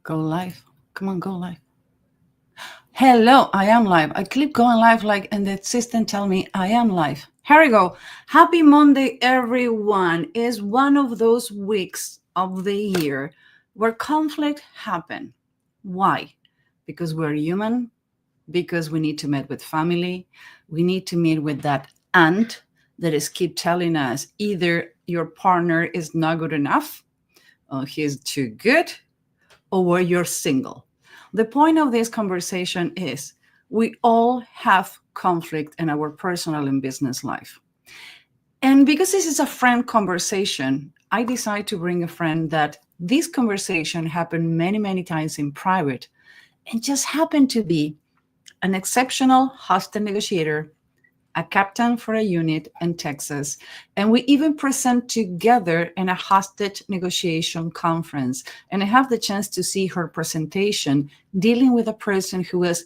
Go live. Come on, go live. Hello, I am live. I keep going live and the assistant tell me I am live. Here we go. Happy Monday, everyone. Is one of those weeks of the year where conflict happen. Why? Because we're human, because we need to meet with family. We need to meet with that aunt that is keep telling us either your partner is not good enough, or he's too good, or you're single. The point of this conversation is we all have conflict in our personal and business life. And because this is a friend conversation, I decided to bring a friend that this conversation happened many, many times in private and just happened to be an exceptional hostage negotiator, a captain for a unit in Texas, and we even present together in a hostage negotiation conference. And I have the chance to see her presentation dealing with a person who was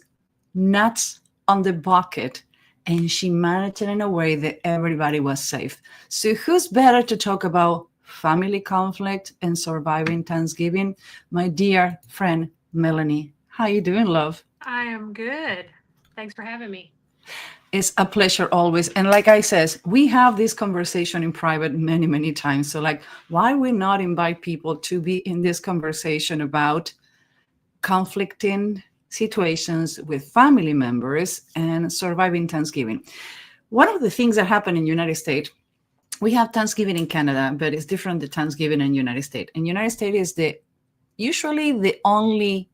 nuts on the bucket, and she managed it in a way that everybody was safe. So who's better to talk about family conflict and surviving Thanksgiving? My dear friend, Melanie. How you doing, love? I am good. Thanks for having me. It's a pleasure always. And like I says, we have this conversation in private many, many times. So why we not invite people to be in this conversation about conflicting situations with family members and surviving Thanksgiving? One of the things that happen in United States, we have Thanksgiving in Canada, but it's different than Thanksgiving in United States. In United States is usually the only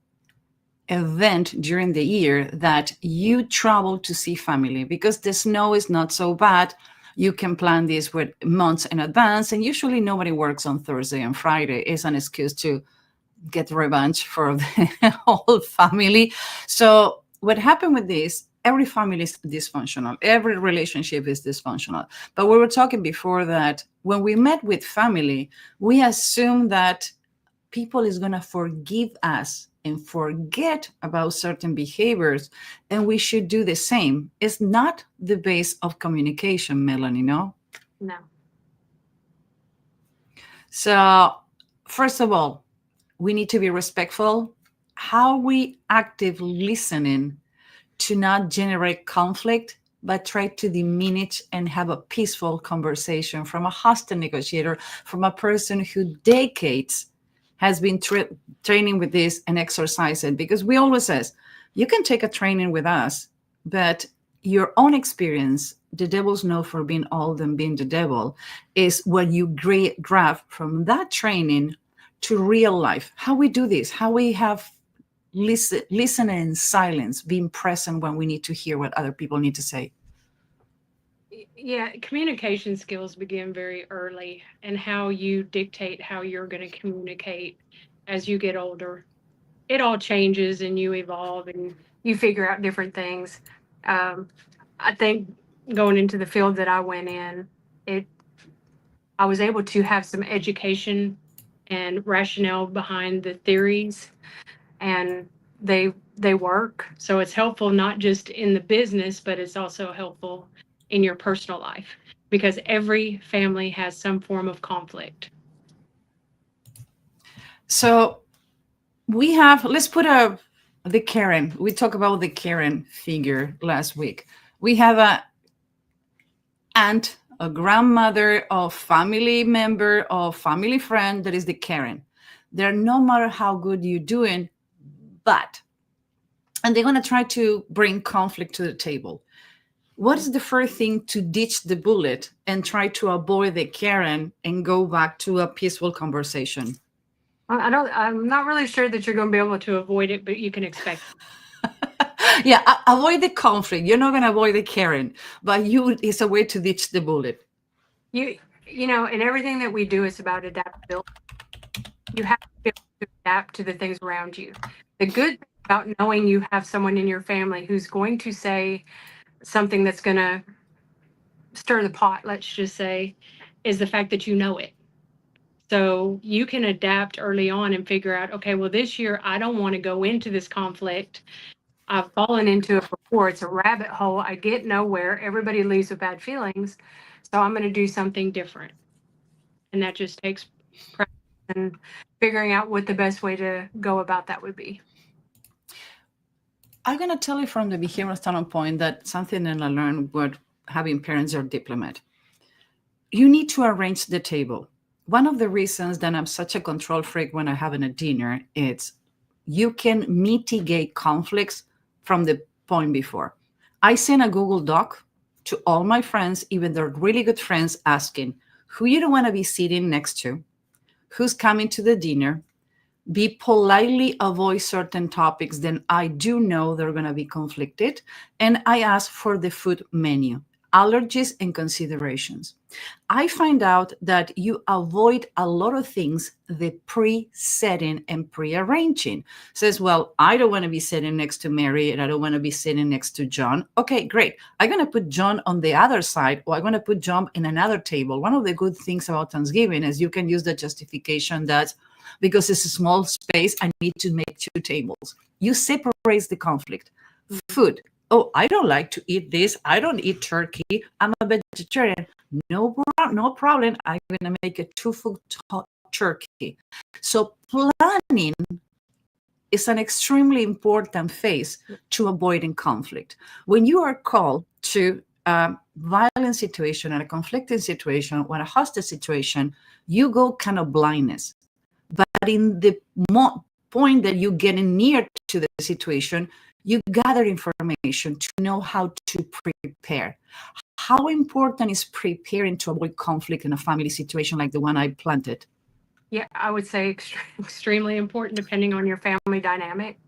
event during the year that you travel to see family, because the snow is not so bad. You can plan this with months in advance, and usually nobody works on Thursday and Friday. It's an excuse to get revenge for the whole family. So what happened with this, every family is dysfunctional, every relationship is dysfunctional. But we were talking before that when we met with family, we assume that people is going to forgive us and forget about certain behaviors, and we should do the same. It's not the base of communication, Melanie, no? No. So first of all, we need to be respectful. How we active listening to not generate conflict, but try to diminish and have a peaceful conversation from a hostile negotiator, from a person who decades has been training with this and exercise it. Because we always says, you can take a training with us, but your own experience, the devil's know for being old and being the devil, is what you grab from that training to real life. How we do this, how we have listen in silence, being present when we need to hear what other people need to say. Yeah, communication skills begin very early, and how you dictate how you're going to communicate as you get older. It all changes and you evolve and you figure out different things. Um, I think going into the field that I went in, it I was able to have some education and rationale behind the theories, and they work. So it's helpful not just in the business, but it's also helpful in your personal life, because every family has some form of conflict. So let's put the Karen. We talked about the Karen figure last week. We have a aunt, a grandmother, a family member, or family friend that is the Karen. They're no matter how good you're doing, but and they're going to try to bring conflict to the table. What is the first thing to ditch the bullet and try to avoid the Karen and go back to a peaceful conversation? I'm not really sure that you're going to be able to avoid it, but you can expect Yeah, avoid the conflict. You're not going to avoid the Karen, but it's a way to ditch the bullet. and everything that we do is about adaptability. You have to be able to adapt to the things around you. The good thing about knowing you have someone in your family who's going to say something that's going to stir the pot, let's just say, is the fact that you know it. So you can adapt early on and figure out, okay, well, this year I don't want to go into this conflict. I've fallen into it before. It's a rabbit hole. I get nowhere. Everybody leaves with bad feelings. So I'm going to do something different. And that just takes practice. And figuring out what the best way to go about that would be. I'm going to tell you from the behavioral standpoint that something that I learned with having parents or diplomat. You need to arrange the table. One of the reasons that I'm such a control freak when I have a dinner is you can mitigate conflicts from the point before. I send a Google Doc to all my friends, even they're really good friends, asking who you don't want to be sitting next to, who's coming to the dinner, be politely avoid certain topics, then I do know they're going to be conflicted. And I ask for the food menu, allergies and considerations. I find out that you avoid a lot of things, the pre-setting and pre-arranging. Says, well, I don't want to be sitting next to Mary and I don't want to be sitting next to John. Okay, great. I'm going to put John on the other side, or I'm going to put John in another table. One of the good things about Thanksgiving is you can use the justification that because it's a small space, I need to make 2 tables. You separate the conflict. Food. Oh, I don't like to eat this. I don't eat turkey. I'm a vegetarian. No problem. I'm going to make a 2-foot turkey. So planning is an extremely important phase to avoiding conflict. When you are called to a violent situation and a conflicting situation, when a hostage situation, you go kind of blindness. But in the point that you're getting near to the situation, you gather information to know how to prepare. How important is preparing to avoid conflict in a family situation like the one I planted? Yeah, I would say extremely important depending on your family dynamic.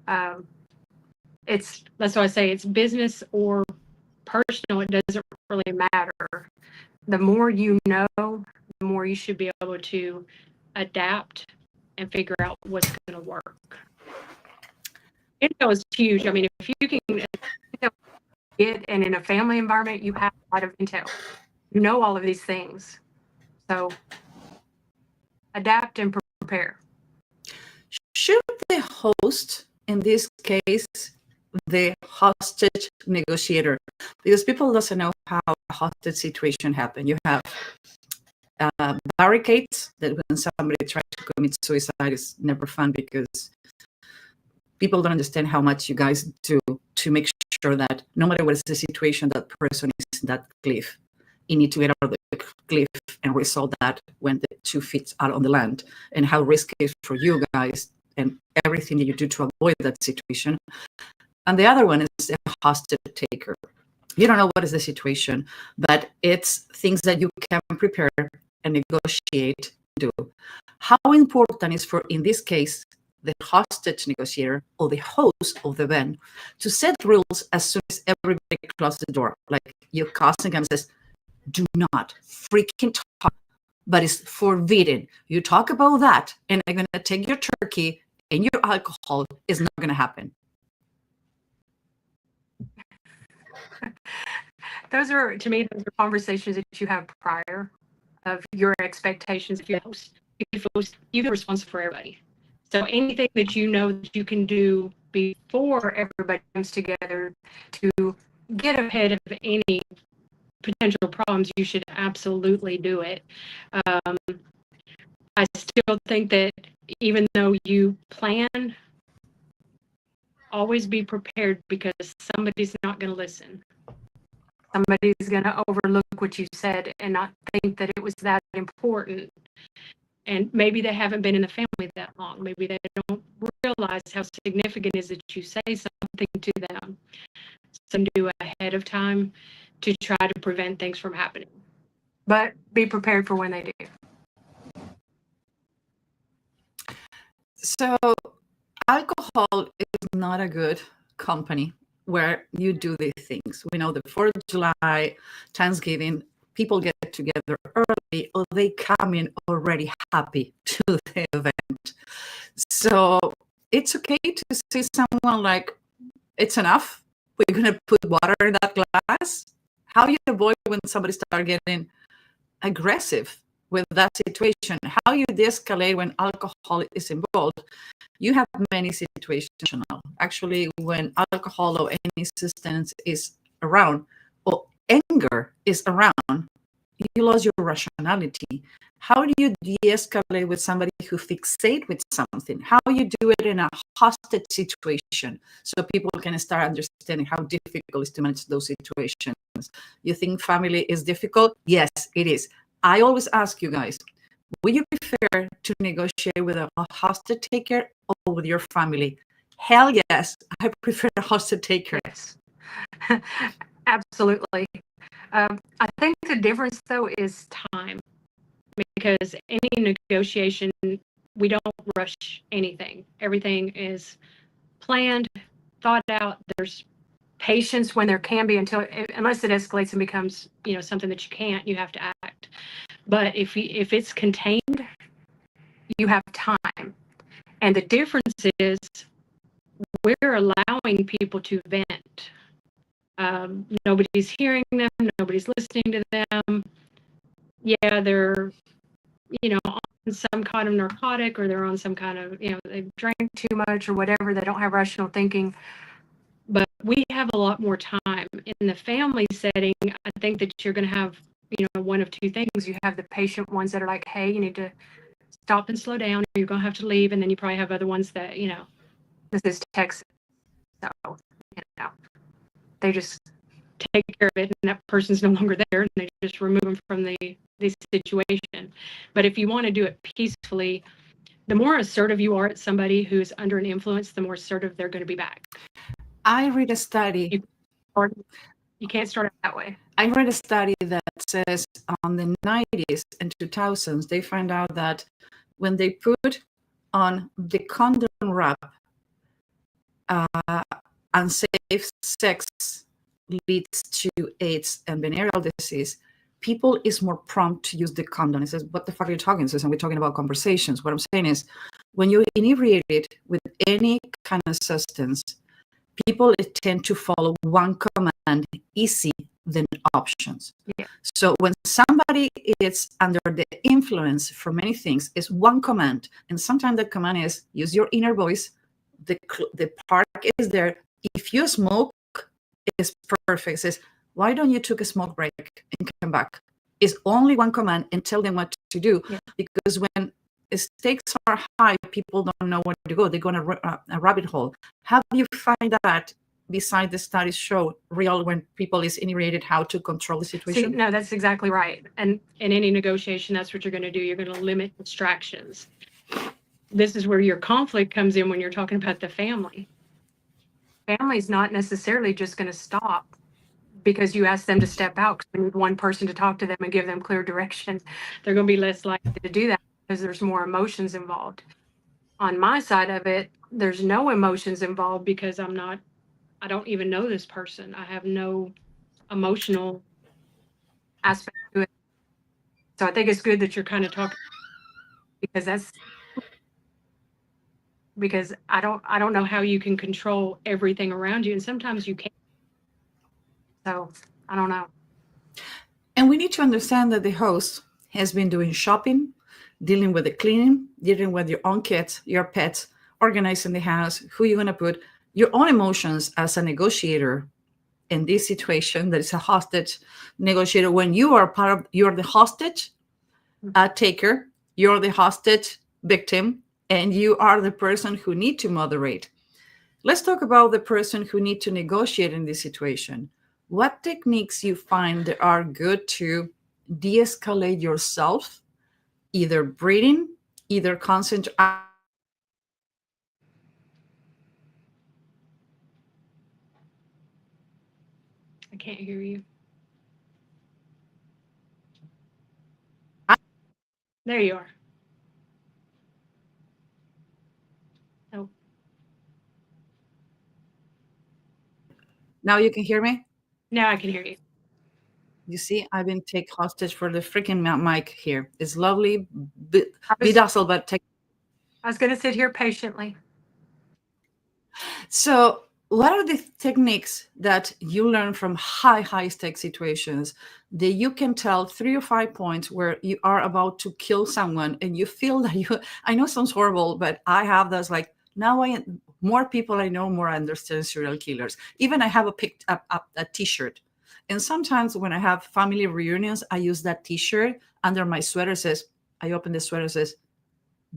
That's why I say it's business or personal. It doesn't really matter. The more you know, the more you should be able to adapt and figure out what's going to work. Intel is huge. I mean, if you can get, and in a family environment, you have a lot of intel. You know all of these things. So adapt and prepare. Should the host, in this case, the hostage negotiator, because people doesn't know how a hostage situation happens. You have barricades that when somebody tries to commit suicide is never fun because people don't understand how much you guys do to make sure that no matter what is the situation, that person is in that cliff. You need to get out of the cliff and resolve that when the 2 feet are on the land, and how risky it is for you guys and everything that you do to avoid that situation. And the other one is the hostage taker. You don't know what is the situation, but it's things that you can prepare and negotiate, do. How important is for, in this case, the hostage negotiator or the host of the event to set rules as soon as everybody closes the door. Like your cousin comes and says, do not freaking talk, but it's forbidden. You talk about that, and I'm going to take your turkey and your alcohol. Is not going to happen. Those are conversations that you have prior of your expectations. If you're host, you're responsible for everybody. So anything that you know that you can do before everybody comes together to get ahead of any potential problems, you should absolutely do it. I still think that even though you plan, always be prepared, because somebody's not going to listen. Somebody's going to overlook what you said and not think that it was that important. And maybe they haven't been in the family that long. Maybe they don't realize how significant it is that you say something to them. So do ahead of time to try to prevent things from happening. But be prepared for when they do. So alcohol is not a good company where you do these things. We know the 4th of July, Thanksgiving, people get together early or they come in already happy to the event. So it's okay to see someone like, it's enough. We're going to put water in that glass. How you avoid when somebody starts getting aggressive with that situation? How you de-escalate when alcohol is involved? You have many situations. Actually, when alcohol or any substance is around or anger is around, you lose your rationality How do you de-escalate with somebody who fixate with something? How you do it in a hostage situation so people can start understanding how difficult it is to manage those situations. You think family is difficult? Yes, it is. I always ask you guys, would you prefer to negotiate with a hostage taker or with your family? Hell yes, I prefer a hostage taker. Yes, absolutely. I think the difference, though, is time, because any negotiation, we don't rush anything. Everything is planned, thought out. There's patience when there can be, unless it escalates and becomes, something that you can't, you have to act. But if it's contained, you have time. And the difference is we're allowing people to vent. Nobody's hearing them, nobody's listening to them. Yeah, they're, on some kind of narcotic, or they're on some kind of, they drank too much or whatever, they don't have rational thinking. But we have a lot more time. In the family setting, I think that you're going to have, one of two things. You have the patient ones that are like, hey, you need to stop and slow down, or you're going to have to leave. And then you probably have other ones that, this is Texas. So, they just take care of it, and that person's no longer there, and they just remove them from the situation. But if you want to do it peacefully, the more assertive you are at somebody who's under an influence, the more assertive they're going to be back. I read a study. You can't start it that way. I read a study that says on the 90s and 2000s, they found out that when they put on the condom wrap, unsafe sex leads to AIDS and venereal disease, people is more prompt to use the condom. It says, what the fuck are you talking, Susan? We're talking about conversations. What I'm saying is, when you're inebriated with any kind of substance, people tend to follow one command easy than options. Yeah. So when somebody is under the influence for many things, it's one command. And sometimes the command is use your inner voice. The park is there. If you smoke, it's perfect. It says, why don't you take a smoke break and come back? It's only one command, and tell them what to do. Yeah. Because when stakes are high, people don't know where to go. They go in a rabbit hole. How do you find that, beside the studies show, real when people is inebriated, how to control the situation? See, no, that's exactly right. And in any negotiation, that's what you're going to do. You're going to limit distractions. This is where your conflict comes in when you're talking about the family. Family's not necessarily just going to stop because you ask them to step out, because we need one person to talk to them and give them clear direction. They're going to be less likely to do that because there's more emotions involved. On my side of it, there's no emotions involved because I don't even know this person. I have no emotional aspect to it. So I think it's good that you're kind of talking, because I don't know how you can control everything around you, and sometimes you can't. So I don't know. And we need to understand that the host has been doing shopping, dealing with the cleaning, dealing with your own kids, your pets, organizing the house, who you're going to put, your own emotions as a negotiator in this situation that is a hostage negotiator. When you are you're the hostage taker, you're the hostage victim, and you are the person who need to moderate. Let's talk about the person who need to negotiate in this situation. What techniques you find that are good to de-escalate yourself, either breathing, either concentrate. I can't hear you. There you are. Oh. Now you can hear me? Now I can hear you. You see, I've been taken hostage for the freaking mic here. It's lovely, be docile, but take. I was going to sit here patiently. So what are the techniques that you learn from high stake situations that you can tell 3 or 5 points where you are about to kill someone and you feel that I know it sounds horrible, but I have this, like, now more people I know, more I understand serial killers. Even I have picked up a t-shirt. And sometimes when I have family reunions, I use that t-shirt under my sweater. It says, I open the sweater and says,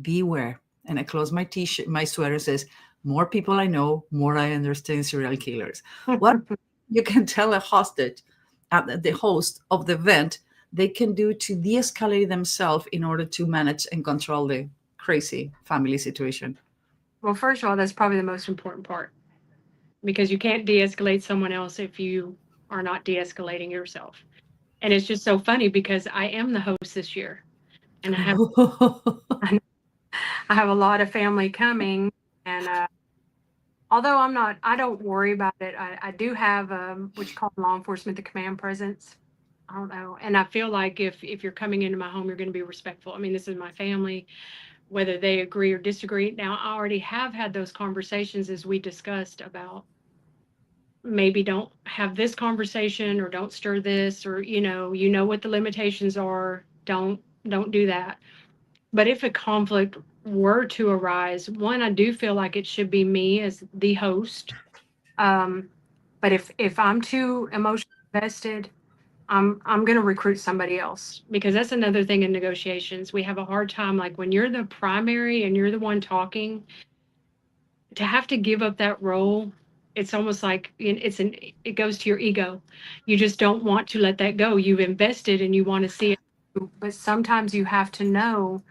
beware. And I close my t-shirt, my sweater says, more people I know, more I understand serial killers. What you can tell a hostage, the host of the event, they can do to de-escalate themselves in order to manage and control the crazy family situation? Well, first of all, that's probably the most important part, because you can't de-escalate someone else if you are not de-escalating yourself. And it's just so funny because I am the host this year, and I have a lot of family coming, and although I don't worry about it. I do have what you call in law enforcement the command presence. I don't know, and I feel like if you're coming into my home, you're going to be respectful. I mean, this is my family, whether they agree or disagree. Now, I already have had those conversations, as we discussed, about maybe don't have this conversation, or don't stir this, or you know what the limitations are. Don't do that. But if a conflict were to arise, one, I do feel like it should be me as the host. Um, but if I'm too emotionally invested, I'm going to recruit somebody else, because that's another thing in negotiations. We have a hard time, like when you're the primary and you're the one talking, to have to give up that role. It's almost like it goes to your ego. You just don't want to let that go. You've invested and you want to see it, but sometimes you have to know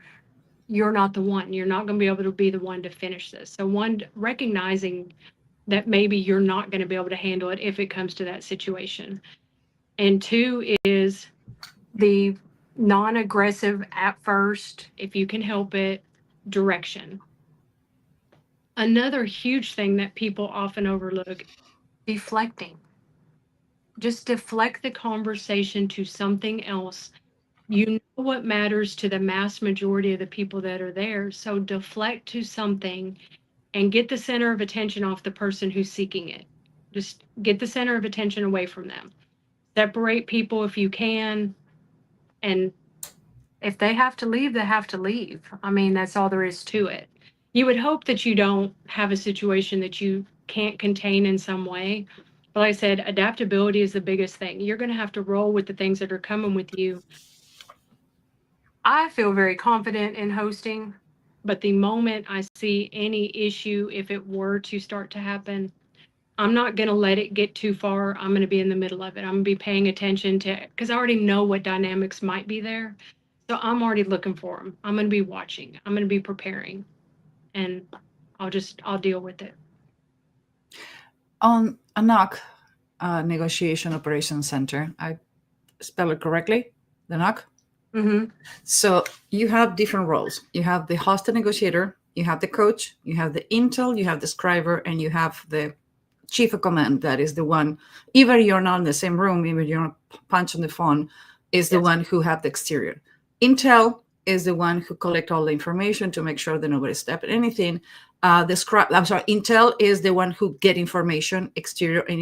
you're not the one. You're not going to be able to be the one to finish this. So one, recognizing that maybe you're not going to be able to handle it if it comes to that situation. And two is the non-aggressive at first, if you can help it, direction. Another huge thing that people often overlook, deflecting. Just deflect the conversation to something else. You know what matters to the mass majority of the people that are there. So deflect to something and get the center of attention off the person who's seeking it. Just get the center of attention away from them. Separate people if you can. And if they have to leave, they have to leave. I mean, that's all there is to it. You would hope that you don't have a situation that you can't contain in some way. But like I said, adaptability is the biggest thing. You're going to have to roll with the things that are coming with you. I feel very confident in hosting, but the moment I see any issue, if it were to start to happen, I'm not going to let it get too far. I'm going to be in the middle of it. I'm going to be paying attention to, because I already know what dynamics might be there. So I'm already looking for them. I'm going to be watching. I'm going to be preparing, and I'll deal with it. On a NOC, Negotiation Operations Center, I spell it correctly, the NOC? Mm-hmm. So you have different roles. You have the hostage negotiator, you have the coach, you have the intel, you have the scriber, and you have the chief of command. That is the one, even you're not in the same room, even you're not punching the phone, is the one who have the exterior. Intel is the one who collect all the information to make sure that nobody step in anything. Intel is the one who get information, exterior and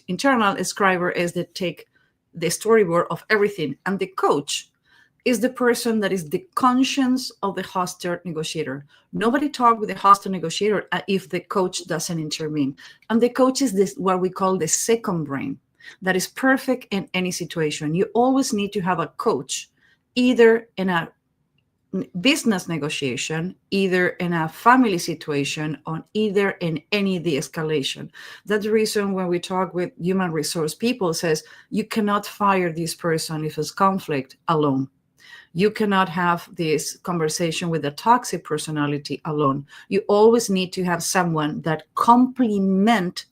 internal. A scriber is the take the storyboard of everything. And the coach is the person that is the conscience of the hostage negotiator. Nobody talk with the hostage negotiator if the coach doesn't intervene. And the coach is this, what we call the second brain, that is perfect in any situation. You always need to have a coach, either in a business negotiation, either in a family situation, or either in any de-escalation. That's the reason when we talk with human resource people says, you cannot fire this person if it's conflict alone. You cannot have this conversation with a toxic personality alone. You always need to have someone that complement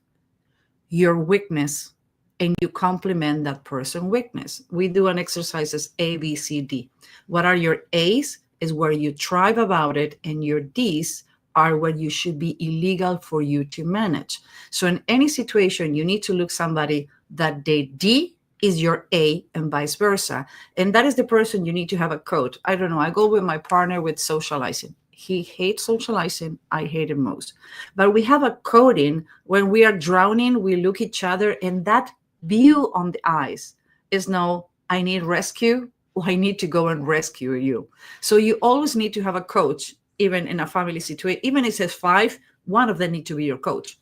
your weakness and you complement that person's weakness. We do an exercise as A, B, C, D. What are your A's is where you thrive about it, and your D's are where you should be illegal for you to manage. So in any situation, you need to look somebody that the D is your A and vice versa. And that is the person you need to have a coach. I don't know, I go with my partner with socializing. He hates socializing. I hate it most. But we have a coding. When we are drowning, we look each other, and that view on the eyes is no, I need rescue, or I need to go and rescue you. So you always need to have a coach, even in a family situation. Even if it says 5, one of them need to be your coach.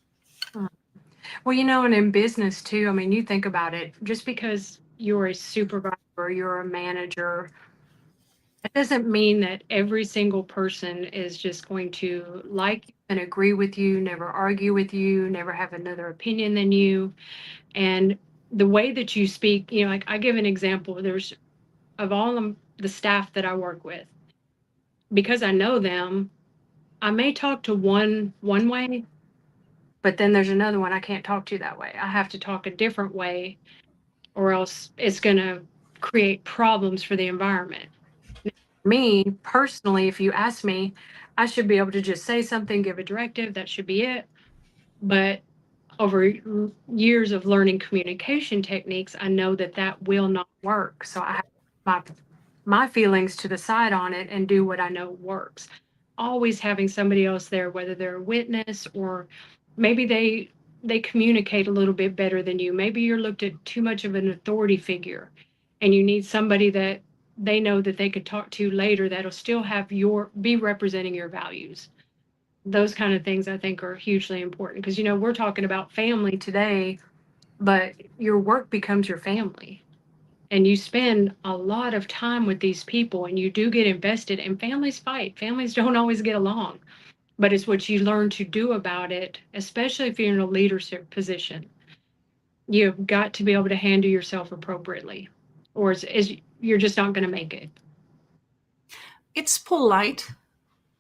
Well, and in business too, I mean, you think about it, just because you're a supervisor, you're a manager, That doesn't mean that every single person is just going to like you and agree with you, never argue with you, never have another opinion than you. And the way that you speak, like I give an example, there's of all the staff that I work with, because I know them, I may talk to one way, but then there's another one I can't talk to that way. I have to talk a different way, or else it's going to create problems for the environment. Me personally, if you ask me, I should be able to just say something, give a directive, that should be it. But over years of learning communication techniques, I know that that will not work. So I have my feelings to decide on it and do what I know works. Always having somebody else there, whether they're a witness or maybe they communicate a little bit better than you. Maybe you're looked at too much of an authority figure and you need somebody that they know that they could talk to later that'll still have be representing your values. Those kind of things I think are hugely important because we're talking about family today, but your work becomes your family and you spend a lot of time with these people and you do get invested, and families fight. Families don't always get along, but it's what you learn to do about it, especially if you're in a leadership position. You've got to be able to handle yourself appropriately, or you're just not going to make it. It's polite,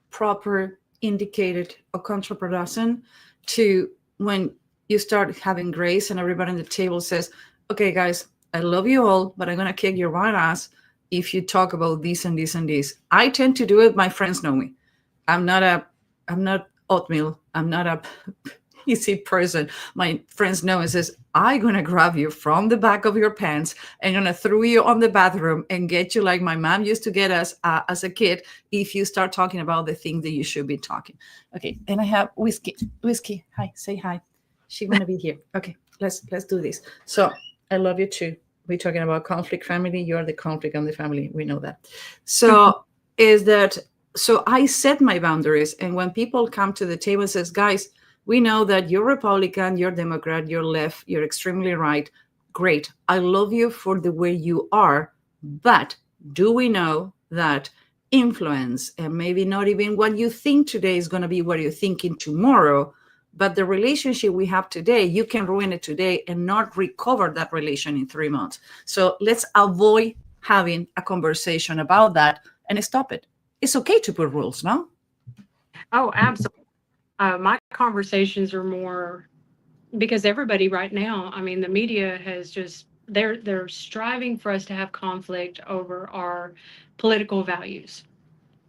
proper, indicated, or contraproducent to when you start having grace and everybody on the table says, okay, guys, I love you all, but I'm going to kick your right ass if you talk about this and this and this. I tend to do it. My friends know me. I'm not oatmeal. I'm not a easy person. My friends know and says, I'm going to grab you from the back of your pants and going to throw you on the bathroom and get you like my mom used to get us as a kid if you start talking about the thing that you should be talking. Okay. And I have whiskey. Hi, say hi. She's going to be here. Okay. Let's do this. So I love you too. We're talking about conflict family. You're the conflict on the family. We know that. So so I set my boundaries. And when people come to the table and says, guys, we know that you're Republican, you're Democrat, you're left, you're extremely right. Great. I love you for the way you are. But do we know that influence, and maybe not even what you think today is going to be what you're thinking tomorrow, but the relationship we have today, you can ruin it today and not recover that relation in 3 months. So let's avoid having a conversation about that and stop it. It's okay to put rules, no? Oh, absolutely. My conversations are more because everybody right now, I mean, the media has just they're striving for us to have conflict over our political values.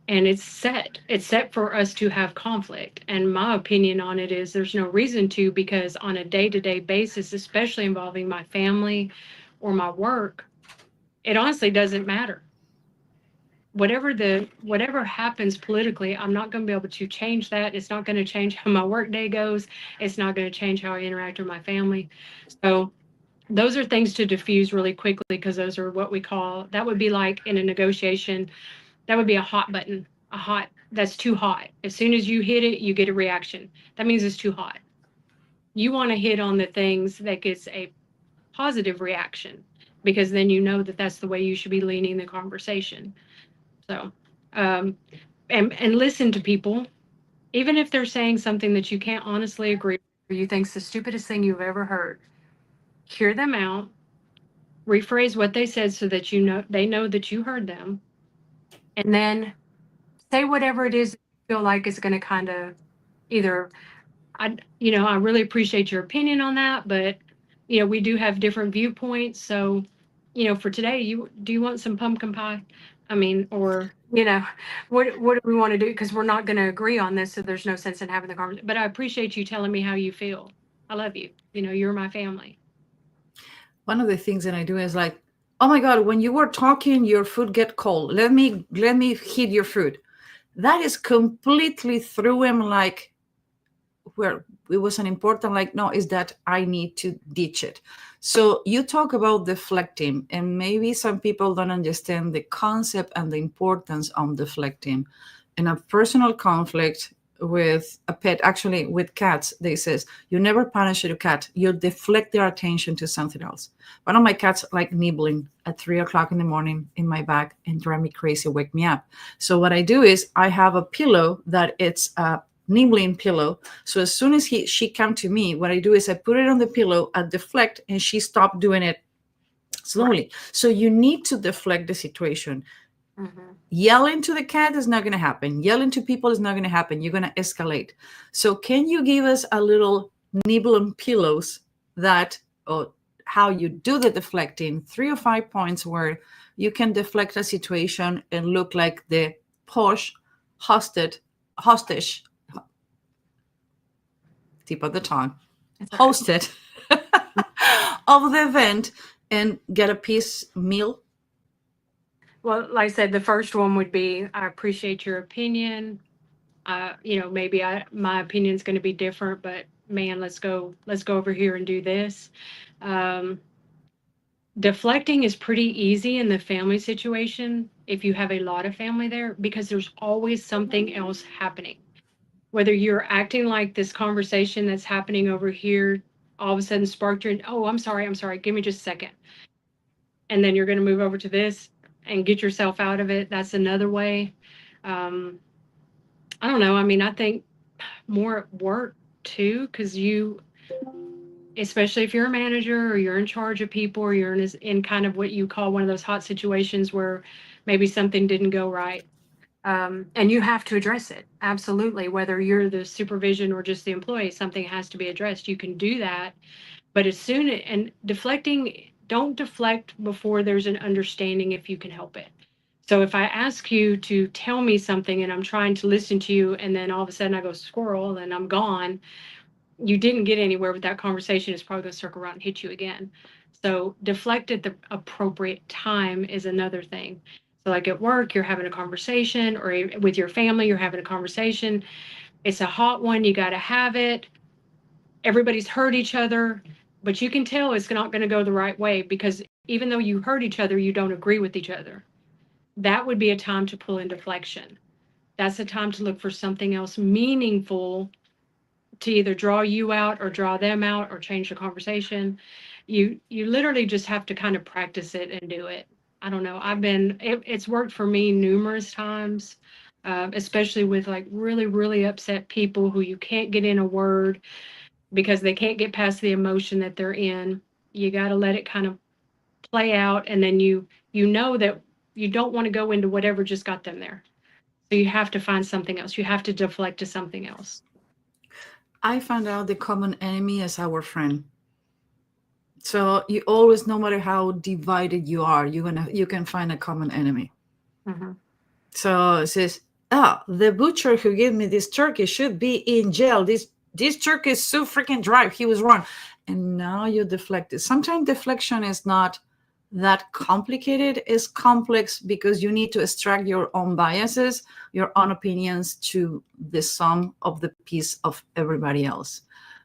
And it's set for us to have conflict. And my opinion on it is there's no reason to, because on a day-to-day basis, especially involving my family or my work, it honestly doesn't matter. Whatever happens politically, I'm not going to be able to change that. It's not going to change how my work day goes. It's not going to change how I interact with my family. So those are things to diffuse really quickly, because those are what we call, that would be like in a negotiation, that would be a hot button, that's too hot. As soon as you hit it, you get a reaction. That means it's too hot. You want to hit on the things that gets a positive reaction, because then you know that that's the way you should be leading the conversation. So, and listen to people, even if they're saying something that you can't honestly agree with, or you think's the stupidest thing you've ever heard. Hear them out, rephrase what they said so that they know that you heard them, and then say whatever it is you feel like is going to kind of either, I really appreciate your opinion on that, but we do have different viewpoints. So, for today, do you want some pumpkin pie? I mean, or what do we want to do? Because we're not going to agree on this, so there's no sense in having the conversation. But I appreciate you telling me how you feel. I love you. You're my family. One of the things that I do is like, oh my God, when you were talking, your food get cold. Let me heat your food. That is completely through him, like, where it was an important, like, no, is that I need to ditch it. So you talk about deflecting, and maybe some people don't understand the concept and the importance of deflecting. In a personal conflict, with a pet, actually with cats, they says you never punish your cat, you deflect their attention to something else. One of my cats like nibbling at 3 o'clock in the morning in my back and drive me crazy, wake me up. So what I do is I have a pillow that it's a nibbling pillow. So as soon as she come to me, what I do is I put it on the pillow, I deflect, and she stopped doing it slowly. Right. So you need to deflect the situation. Mhm. Yelling to the cat is not going to happen. Yelling to people is not going to happen. You're going to escalate. So can you give us a little nibble and pillows that, or how you do the deflecting, 3 or 5 points where you can deflect a situation and look like the posh hostage, tip of the tongue, It's okay. hosted of the event and get a piece meal? Well, like I said, the first one would be, I appreciate your opinion. Maybe my opinion is going to be different, but man, let's go over here and do this. Um, Deflecting is pretty easy in the family situation if you have a lot of family there, because there's always something else happening. Whether you're acting like this conversation that's happening over here all of a sudden sparked your, oh, I'm sorry, give me just a second. And then you're going to move over to this and get yourself out of it. That's another way. Um, I don't know. I mean, I think more at work too, because especially if you're a manager or you're in charge of people, or you're in kind of what you call one of those hot situations where maybe something didn't go right. And you have to address it. Absolutely. Whether you're the supervision or just the employee, something has to be addressed. You can do that. But and deflecting, don't deflect before there's an understanding if you can help it. So if I ask you to tell me something and I'm trying to listen to you, and then all of a sudden I go squirrel and I'm gone, you didn't get anywhere with that conversation. It's probably going to circle around and hit you again. So deflect at the appropriate time is another thing. So like at work, you're having a conversation, or with your family, you're having a conversation. It's a hot one. You got to have it. Everybody's heard each other, but you can tell it's not going to go the right way, because even though you heard each other, you don't agree with each other. That would be a time to pull in deflection. That's a time to look for something else meaningful to either draw you out or draw them out or change the conversation. You literally just have to kind of practice it and do it. I don't know. It's worked for me numerous times, especially with like really, really upset people who you can't get in a word because they can't get past the emotion that they're in. You got to let it kind of play out, and then you know that you don't want to go into whatever just got them there. So you have to find something else. You have to deflect to something else. I found out the common enemy is our friend. So you always, no matter how divided you are, you can find a common enemy. Mm-hmm. So it says, the butcher who gave me this turkey should be in jail. This turkey is so freaking dry. He was wrong. And now you deflect it. Sometimes deflection is not that complicated. It's complex because you need to extract your own biases, your own opinions to the sum of the piece of everybody else.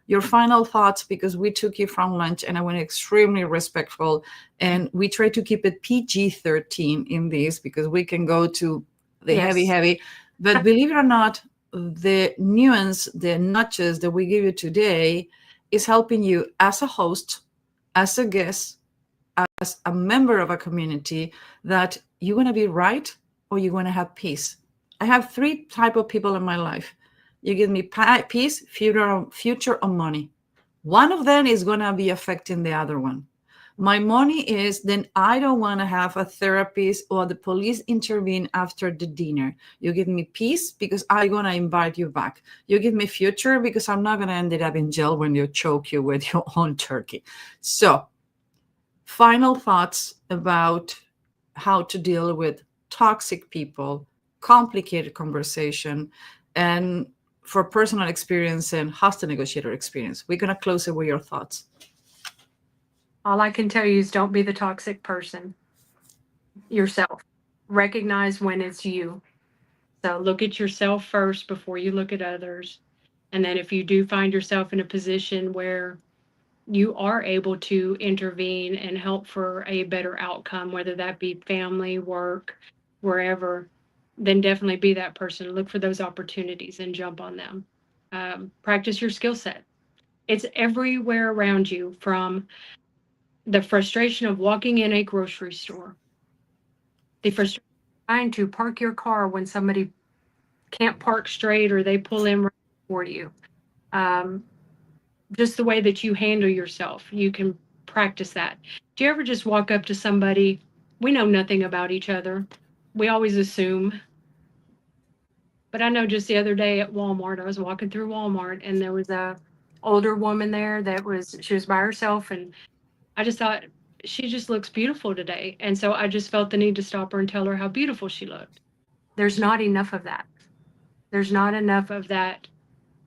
Your final thoughts, because we took you from lunch and I went extremely respectful, and we try to keep it PG-13 in this because we can go to the Yes. heavy. But believe it or not, the nuance, the notches that we give you today is helping you as a host, as a guest, as a member of a community, that you want to be right or you want to have peace. I have 3 type of people in my life. You give me peace, future, or money. One of them is going to be affecting the other one. My money is, then I don't want to have a therapist or the police intervene after the dinner. You give me peace because I'm going to invite you back. You give me future because I'm not going to end up in jail when you choke you with your own turkey. So, final thoughts about how to deal with toxic people, complicated conversation, and for personal experience and hostile negotiator experience. We're going to close it with your thoughts. All I can tell you is don't be the toxic person yourself. Recognize when it's you. So look at yourself first before you look at others. And then if you do find yourself in a position where you are able to intervene and help for a better outcome, whether that be family, work, wherever, then definitely be that person. Look for those opportunities and jump on them. Practice your skill set. It's everywhere around you, from the frustration of walking in a grocery store, the frustration of trying to park your car when somebody can't park straight or they pull in right for you. Um, just the way that you handle yourself, you can practice that. Do you ever just walk up to somebody? We know nothing about each other. We always assume. But I know just the other day at Walmart, I was walking through Walmart and there was a older woman there she was by herself, and I just thought she just looks beautiful today. And so I just felt the need to stop her and tell her how beautiful she looked. There's not enough of that. There's not enough of that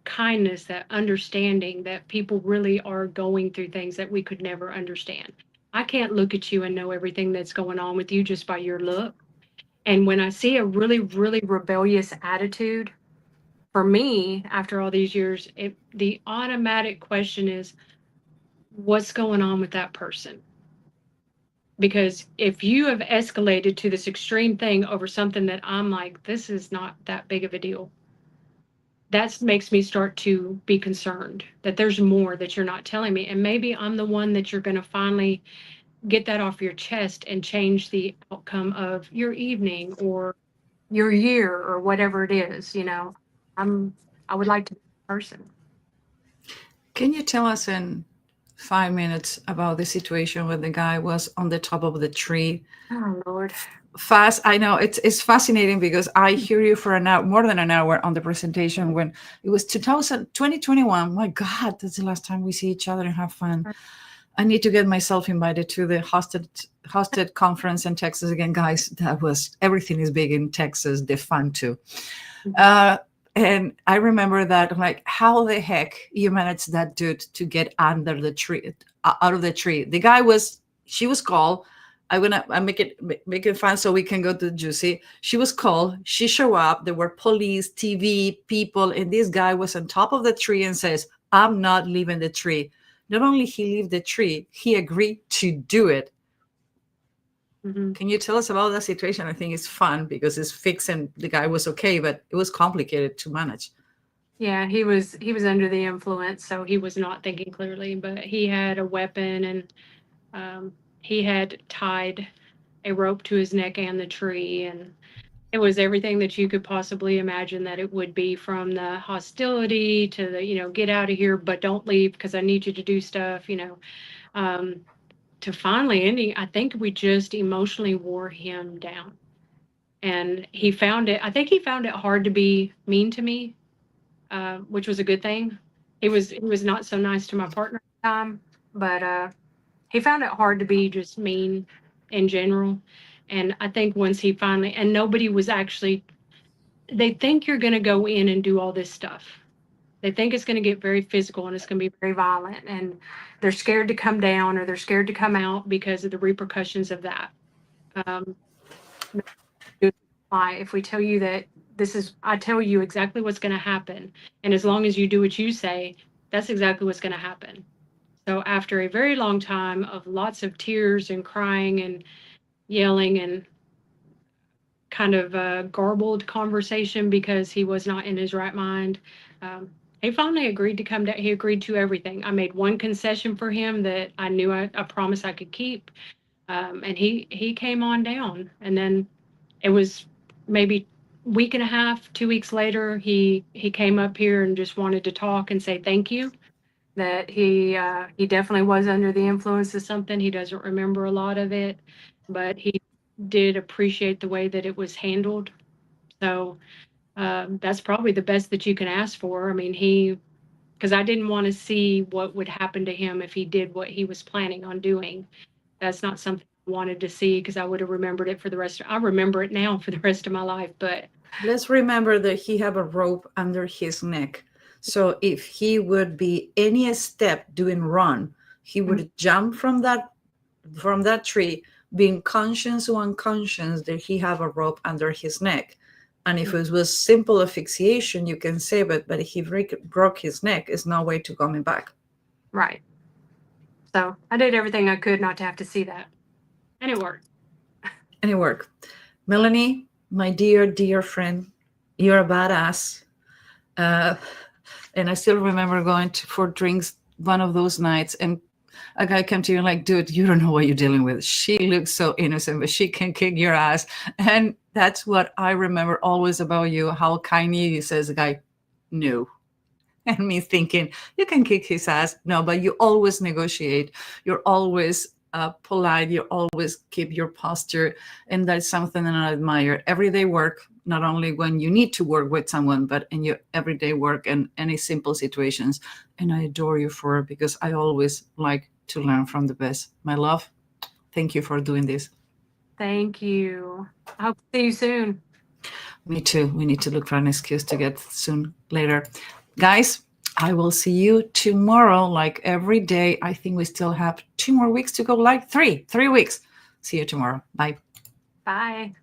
kindness, that understanding that people really are going through things that we could never understand. I can't look at you and know everything that's going on with you just by your look. And when I see a really, really rebellious attitude, for me, after all these years, the automatic question is, what's going on with that person? Because if you have escalated to this extreme thing over something that I'm like, this is not that big of a deal, that makes me start to be concerned that there's more that you're not telling me. And maybe I'm the one that you're going to finally get that off your chest and change the outcome of your evening or your year or whatever it is. I would like to be a person. Can you tell us in 5 minutes about the situation where the guy was on the top of the tree? Oh, Lord. Fast. I know it's fascinating because I hear you for an hour, more than an hour on the presentation when it was 2021. My God, that's the last time we see each other and have fun. I need to get myself invited to the hosted conference in Texas again, guys. That was, everything is big in Texas, the fun too. And I remember that I'm like, how the heck you managed that dude to get under the tree, out of the tree? The guy she was called. I make it fun so we can go to Juicy. She was called. She showed up. There were police, TV, people, and this guy was on top of the tree and says, "I'm not leaving the tree." Not only he left the tree, he agreed to do it. Mm-hmm. Can you tell us about that situation? I think it's fun because it's fixed and the guy was okay, but it was complicated to manage. Yeah, he was under the influence, so he was not thinking clearly, but he had a weapon, and he had tied a rope to his neck and the tree, and it was everything that you could possibly imagine that it would be, from the hostility to the, get out of here, but don't leave because I need you to do stuff, to finally ending. I think we just emotionally wore him down. And I think he found it hard to be mean to me, which was a good thing. He was not so nice to my partner at the time, but he found it hard to be just mean in general. And I think once he finally, and nobody was actually, they think you're going to go in and do all this stuff. They think it's going to get very physical and it's going to be very violent, and they're scared to come down or they're scared to come out because of the repercussions of that. If we tell you that I tell you exactly what's going to happen, and as long as you do what you say, that's exactly what's going to happen. So after a very long time of lots of tears and crying and yelling and kind of a garbled conversation because he was not in his right mind, he finally agreed to come down. He agreed to everything. I made one concession for him that I knew I promised I could keep, and he came on down. And then it was maybe week and a half, 2 weeks later, he came up here and just wanted to talk and say thank you. That he definitely was under the influence of something. He doesn't remember a lot of it, but he did appreciate the way that it was handled. So that's probably the best that you can ask for. I mean, because I didn't want to see what would happen to him if he did what he was planning on doing. That's not something I wanted to see, because I would have remembered it I remember it now for the rest of my life. But let's remember that he had a rope under his neck. So if he would be any step doing wrong, he would jump from that tree, being conscious or unconscious that he have a rope under his neck. And if it was simple asphyxiation, you can say, but he broke his neck, there's no way to coming back. Right. So I did everything I could not to have to see that. And it worked. Melanie, my dear, dear friend, you're a badass. Uh, and I still remember going for drinks one of those nights, and a guy came to you like, dude, you don't know what you're dealing with. She looks so innocent, but she can kick your ass. And that's what I remember always about you, how kindly you says the guy, no. And me thinking, you can kick his ass. No, but you always negotiate. You're always polite. You always keep your posture. And that's something that I admire. Everyday work, not only when you need to work with someone, but in your everyday work and any simple situations. And I adore you for it, because I always like to learn from the best. My love, thank you for doing this. Thank you. I hope to see you soon. Me too. We need to look for an excuse to get soon later. Guys, I will see you tomorrow, like every day. I think we still have 2 more weeks to go, like 3 weeks. See you tomorrow. Bye. Bye.